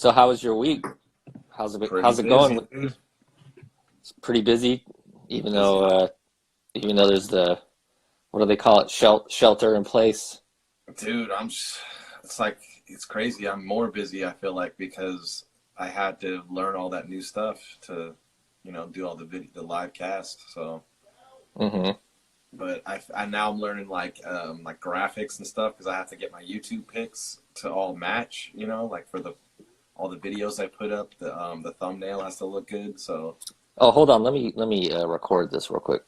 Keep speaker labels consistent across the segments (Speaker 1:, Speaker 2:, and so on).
Speaker 1: So how was your week?
Speaker 2: Pretty
Speaker 1: How's it going?
Speaker 2: busy, dude.
Speaker 1: It's pretty busy, even though
Speaker 2: Busy.
Speaker 1: even though there's the what do they call it? Shelter in place.
Speaker 2: Dude, it's like, it's crazy. I'm more busy, I feel like, because I had to learn all that new stuff to, do all the live cast. So,
Speaker 1: Hmm.
Speaker 2: but I now I'm learning like graphics and stuff because I have to get my YouTube pics to all match, like for all the videos I put up, the thumbnail has to look good. So,
Speaker 1: Oh, hold on. Let me record this real quick.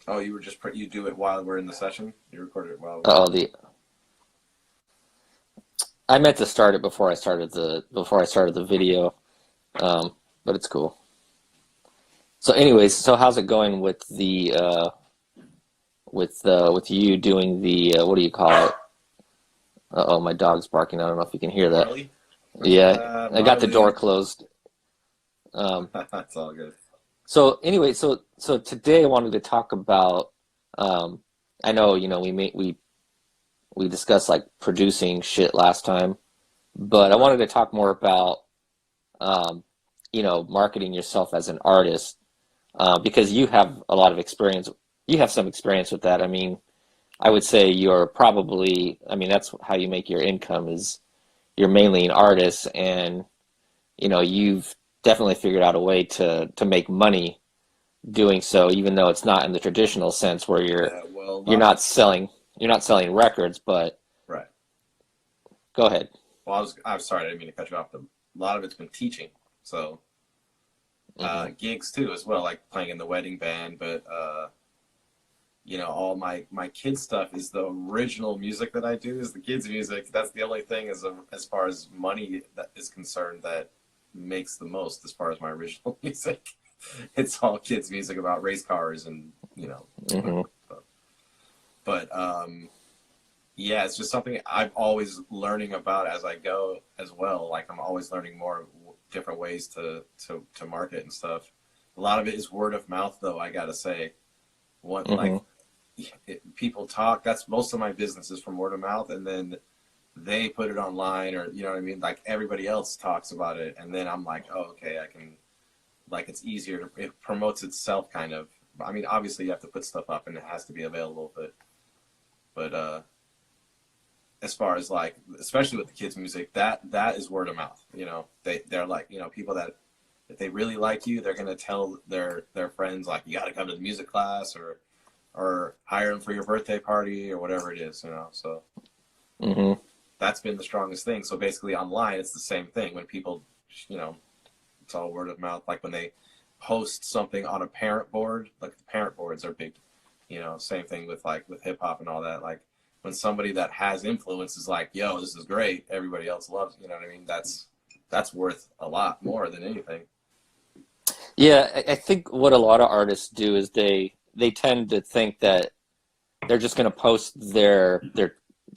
Speaker 2: oh, you do it while we're in the session? You record it while we're
Speaker 1: Oh, the I meant to start it before I started the video, but it's cool. So, anyways, so how's it going with the with you doing the what do you call it? Uh-oh, my dog's barking. I don't know if you can hear that.
Speaker 2: Marley? Where's
Speaker 1: Yeah, I got the door
Speaker 2: Marley?
Speaker 1: closed. Um,
Speaker 2: That's all good.
Speaker 1: So anyway, so today I wanted to talk about. Um, I know we discussed like producing shit last time, but I wanted
Speaker 2: Right.
Speaker 1: to talk more about um, marketing yourself as an artist because you have a lot of experience. You have some experience with that. I mean, I would say you're probably. I mean, that's how you make your income is you're mainly an artist, and you've definitely figured out a way to make money doing so, even though it's not in the traditional sense where
Speaker 2: Yeah, well, a
Speaker 1: you're
Speaker 2: lot of
Speaker 1: not
Speaker 2: it's
Speaker 1: selling you're not selling records. But
Speaker 2: right.
Speaker 1: go ahead.
Speaker 2: Well, I'm sorry, I didn't mean to cut you off. But a lot of it's been teaching, so
Speaker 1: Hmm.
Speaker 2: gigs too as well, like playing in the wedding band. But all my kids stuff is the original music that I do is the kids music. That's the only thing as far as money that is concerned that makes the most as far as my original music. It's all kids music about race cars and
Speaker 1: Hmm.
Speaker 2: whatever. But yeah, it's just something I'm always learning about as I go as well. Like I'm always learning more different ways to market and stuff. A lot of it is word of mouth, though. I gotta say, one
Speaker 1: Hmm.
Speaker 2: like people talk. That's most of my business is from word of mouth, and then they put it online, or you know what I mean. Like everybody else talks about it, and then I'm like, oh, okay, I can. Like it's easier to it promotes itself, kind of. I mean, obviously you have to put stuff up, and it has to be available, but as far as like especially with the kids music that is word of mouth, they're like, people that if they really like you, they're going to tell their friends, like, you got to come to the music class, or hire them for your birthday party or whatever it is, so
Speaker 1: Hmm.
Speaker 2: that's been the strongest thing. So basically online it's the same thing. When people, you know it's all word of mouth. Like when they post something on a parent board, like the parent boards are big. Same thing with like with hip hop and all that. Like when somebody that has influence is like, "Yo, this is great. Everybody else loves." You know what I mean? That's worth a lot more than anything.
Speaker 1: Yeah, I think what a lot of artists do is they tend to think that they're just going to post their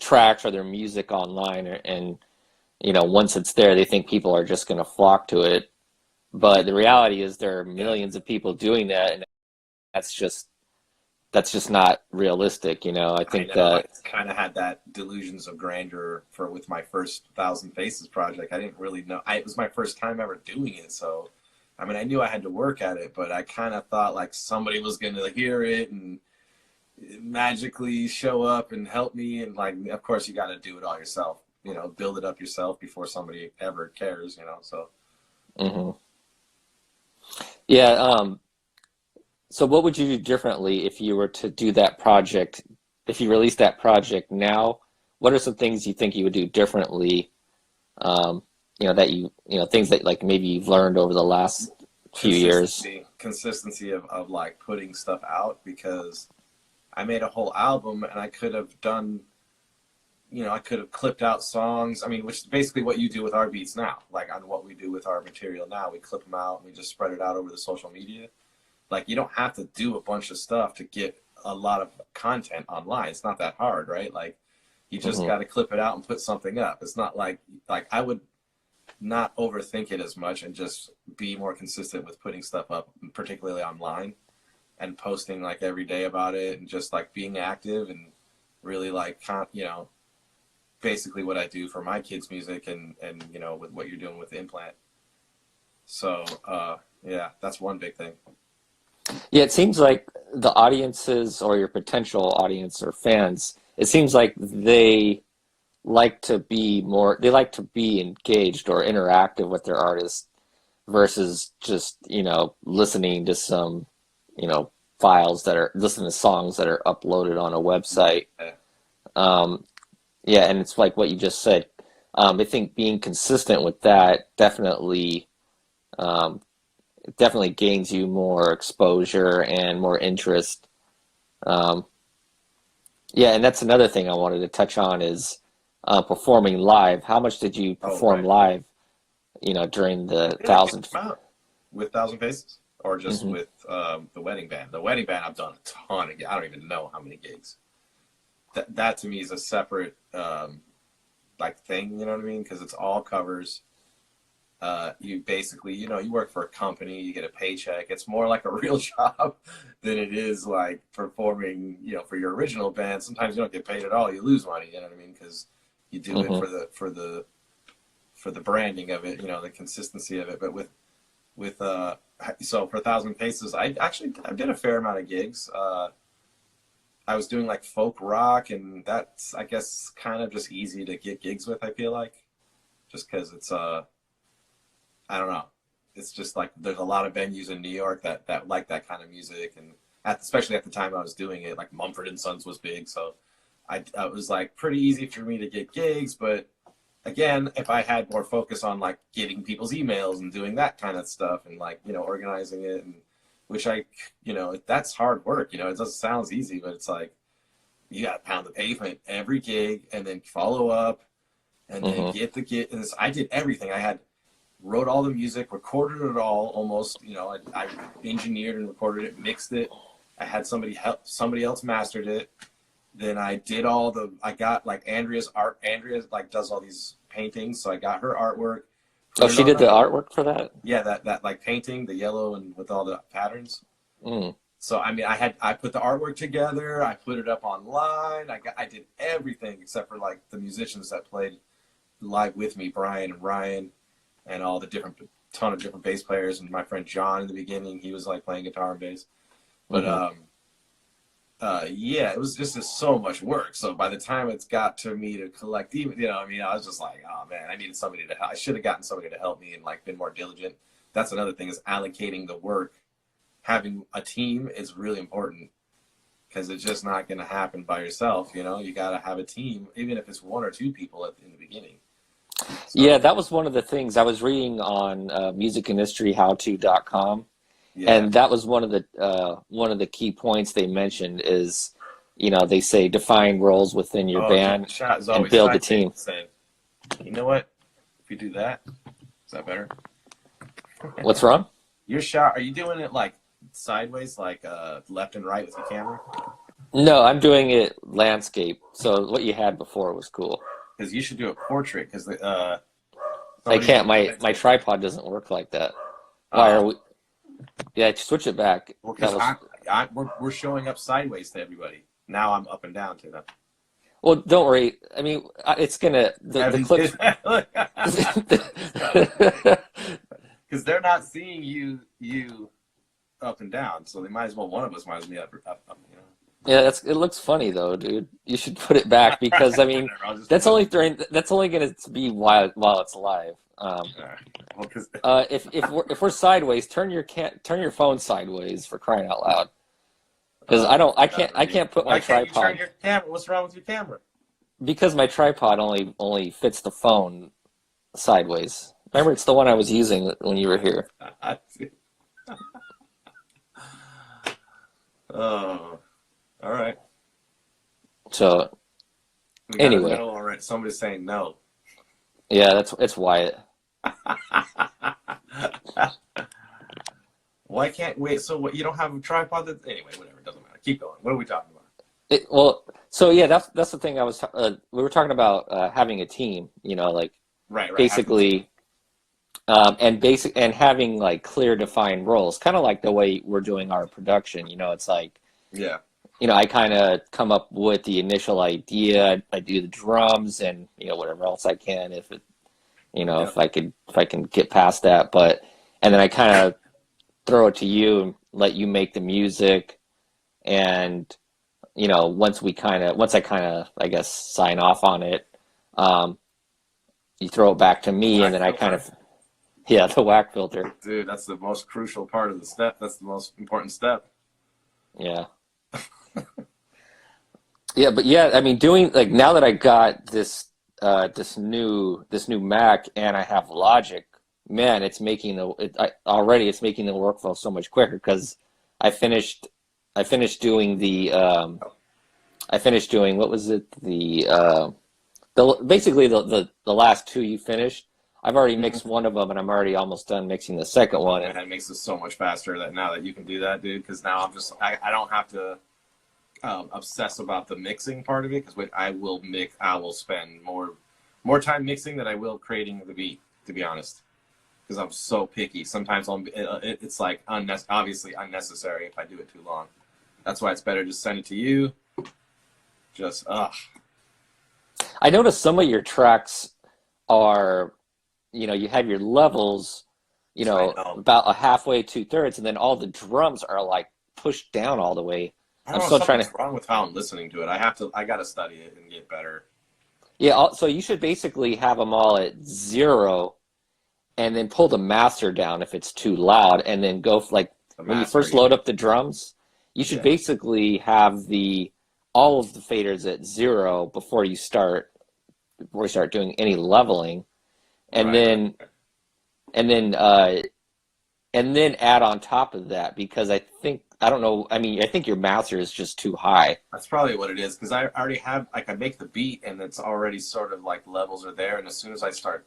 Speaker 1: tracks or their music online, and once it's there, they think people are just going to flock to it. But the reality is there are
Speaker 2: Yeah,
Speaker 1: millions of people doing that, and that's just that's just not realistic. I
Speaker 2: I
Speaker 1: think
Speaker 2: know. I
Speaker 1: that.
Speaker 2: kind of had that delusions of grandeur for with my first Thousand Faces project. I didn't really know. It was my first time ever doing it, so I mean, I knew I had to work at it, but I kind of thought like somebody was going to hear it and magically show up and help me. And like, of course, you got to do it all yourself. Build it up yourself before somebody ever cares. So
Speaker 1: Mhm. Yeah. So what would you do differently if you were to do that project? If you release that project now, what are some things you think you would do differently? Um, that things that like maybe you've learned over the last few years.
Speaker 2: consistency of like putting stuff out, because I made a whole album and I could have done. I could have clipped out songs. I mean, which is basically what you do with our beats now. Like on what we do with our material now, we clip them out and we just spread it out over the social media. Like you don't have to do a bunch of stuff to get a lot of content online. It's not that hard, right? Like you just
Speaker 1: Hmm.
Speaker 2: got to clip it out and put something up. It's not like I would not overthink it as much and just be more consistent with putting stuff up, particularly online, and posting like every day about it and just like being active. And really like basically what I do for my kids' music and with what you're doing with Implant. So yeah, that's one big thing.
Speaker 1: Yeah, it seems like the audiences or your potential audience or fans, it seems like they like to be engaged or interactive with their artists versus just, listening to some, listening to songs that are uploaded on a website.
Speaker 2: Yeah.
Speaker 1: Um, yeah, and it's like what you just said. I think being consistent with that um, definitely gains you more exposure and more interest. Um, yeah, and that's another thing I wanted to touch on is performing live. How much did you
Speaker 2: Oh,
Speaker 1: perform
Speaker 2: right.
Speaker 1: live, during the
Speaker 2: Yeah, get
Speaker 1: thousand?
Speaker 2: them out with Thousand Faces or just
Speaker 1: Hmm.
Speaker 2: with the wedding band. The wedding band, I've done a ton of. I don't even know how many gigs. That to me is a separate like thing. You know what I mean? Because it's all covers. You basically, you work for a company, you get a paycheck. It's more like a real job than it is like performing, for your original band. Sometimes you don't get paid at all. You lose money, you know what I mean? Because you do it
Speaker 1: Hmm.
Speaker 2: for the branding of it, the consistency of it. But so for Thousand Faces, I did a fair amount of gigs. I was doing like folk rock, and that's I guess kind of just easy to get gigs with. I feel like just because it's I don't know. It's just like there's a lot of venues in New York that like that kind of music, and especially at the time I was doing it, like Mumford and Sons was big, so I was like pretty easy for me to get gigs. But again, if I had more focus on like getting people's emails and doing that kind of stuff, and like organizing it, and which that's hard work. It doesn't sound easy, but it's like you got to pound the pavement every gig, and then follow up, and then
Speaker 1: Hmm.
Speaker 2: get the get. And I did everything. I had wrote all the music, recorded it all almost. I engineered and recorded it, mixed it. I had somebody else mastered it. Then I did I got like Andrea's art. Andrea like does all these paintings, so I got her artwork,
Speaker 1: Oh,
Speaker 2: put it
Speaker 1: she
Speaker 2: on
Speaker 1: did
Speaker 2: a,
Speaker 1: the artwork for that?
Speaker 2: yeah, that like painting, the yellow and with all the patterns.
Speaker 1: Mm.
Speaker 2: So I mean, I put the artwork together. I put it up online. I did everything except for like the musicians that played live with me, Brian and Ryan, and all the ton of different bass players. And my friend John in the beginning, he was like playing guitar and bass. But
Speaker 1: Hmm.
Speaker 2: yeah, it was just so much work. So by the time it's got to me to collect, even I mean, I was just like, oh man, I needed somebody to. I should have gotten somebody to help me and like been more diligent. That's another thing is allocating the work. Having a team is really important because it's just not going to happen by yourself. You got to have a team, even if it's one or two people in the beginning.
Speaker 1: Yeah,
Speaker 2: So
Speaker 1: that was one of the things I was reading on musicindustryhowto.com,
Speaker 2: yeah.
Speaker 1: and that was one of the key points they mentioned is, they say define roles within your
Speaker 2: Oh, dude, the
Speaker 1: band
Speaker 2: shot is
Speaker 1: and
Speaker 2: always
Speaker 1: build a
Speaker 2: sideways.
Speaker 1: team.
Speaker 2: Saying, you know what? If you do that, is that better?
Speaker 1: What's wrong?
Speaker 2: Your shot, are you doing it like sideways, like left and right with your camera?
Speaker 1: No, I'm doing it landscape. So what you had before was cool.
Speaker 2: Because you should do a portrait. Because
Speaker 1: I
Speaker 2: somebody
Speaker 1: can't.
Speaker 2: just
Speaker 1: My
Speaker 2: commented.
Speaker 1: tripod doesn't work like that. Why
Speaker 2: Uh,
Speaker 1: are we? Yeah, switch it back.
Speaker 2: well,
Speaker 1: That
Speaker 2: because
Speaker 1: was
Speaker 2: we're showing up sideways to everybody. Now I'm up and down to them.
Speaker 1: well. Don't worry. I mean, it's gonna the
Speaker 2: Evans
Speaker 1: clips.
Speaker 2: did because they're not seeing you up and down, so they might as well one of us might as well be up.
Speaker 1: Yeah, it looks funny though, dude. You should put it back because I mean,
Speaker 2: Whatever. I'll just put.
Speaker 1: that's only going to be while it's live.
Speaker 2: Well, because
Speaker 1: If we're sideways, turn your phone sideways for crying out loud. Because
Speaker 2: oh,
Speaker 1: I
Speaker 2: whatever, dude.
Speaker 1: can't put my
Speaker 2: Why can't you turn
Speaker 1: tripod
Speaker 2: your camera? What's wrong with your camera?
Speaker 1: because my tripod only fits the phone sideways. Remember, it's the one I was using when you were here.
Speaker 2: Oh, all right.
Speaker 1: So
Speaker 2: We got a
Speaker 1: anyway,
Speaker 2: no already. Somebody's saying no.
Speaker 1: yeah, it's Wyatt.
Speaker 2: Why can't wait? So what? You don't have a tripod? Anyway, whatever. It doesn't matter. Keep going. What are we talking about?
Speaker 1: Well, so yeah, that's the thing we were talking about having a team. Like
Speaker 2: Right, right. Having a team.
Speaker 1: basically and having like clear defined roles, kind of like the way we're doing our production. It's like
Speaker 2: Yeah.
Speaker 1: I kind of come up with the initial idea. I do the drums and whatever else I can if it
Speaker 2: Yeah.
Speaker 1: if I can get past that. But and then I kind of throw it to you and let you make the music. And once I kind of I guess sign off on it, um, you throw it back to me, and
Speaker 2: Whack
Speaker 1: then I kind
Speaker 2: filter.
Speaker 1: of yeah, the whack filter.
Speaker 2: Dude, that's the most crucial part of the step. That's the most important step.
Speaker 1: Yeah. Yeah, but yeah, I mean, doing like now that I got this new Mac and I have Logic, man, already it's making the workflow so much quicker because I finished I finished doing what was it basically the last two you finished. I've already
Speaker 2: Mhm.
Speaker 1: mixed one of them and I'm already almost done mixing the second
Speaker 2: Oh
Speaker 1: one. And
Speaker 2: man, it makes it so much faster that now that you can do that, dude. Because now I don't have to obsess about the mixing part of it. Because I will spend more time mixing than I will creating the beat. To be honest, because I'm so picky. Sometimes it's like obviously unnecessary if I do it too long. That's why it's better just send it to you. Just
Speaker 1: I noticed some of your tracks are, you have your levels,
Speaker 2: I know.
Speaker 1: about a halfway, two-thirds, and then all the drums are like pushed down all the way.
Speaker 2: I
Speaker 1: I'm
Speaker 2: don't know.
Speaker 1: still trying
Speaker 2: Something's
Speaker 1: to,
Speaker 2: wrong with how I'm listening to it. I gotta study it and get better.
Speaker 1: yeah, so you should basically have them all at zero and then pull the master down if it's too loud and then go like
Speaker 2: The
Speaker 1: when you
Speaker 2: master,
Speaker 1: first
Speaker 2: yeah.
Speaker 1: load up the drums, you should
Speaker 2: Yeah.
Speaker 1: basically have the all of the faders at zero before you start doing any leveling. And
Speaker 2: Right, right,
Speaker 1: then
Speaker 2: right.
Speaker 1: and then uh and then add on top of that because I don't know, I mean, I think your master is just too high.
Speaker 2: That's probably what it is because I already have like I make the beat and it's already sort of like levels are there, and as soon as I start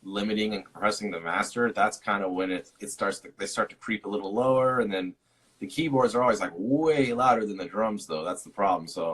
Speaker 2: limiting and compressing the master, that's kind of when they start to creep a little lower, and then the keyboards are always like way louder than the drums though. That's the problem. So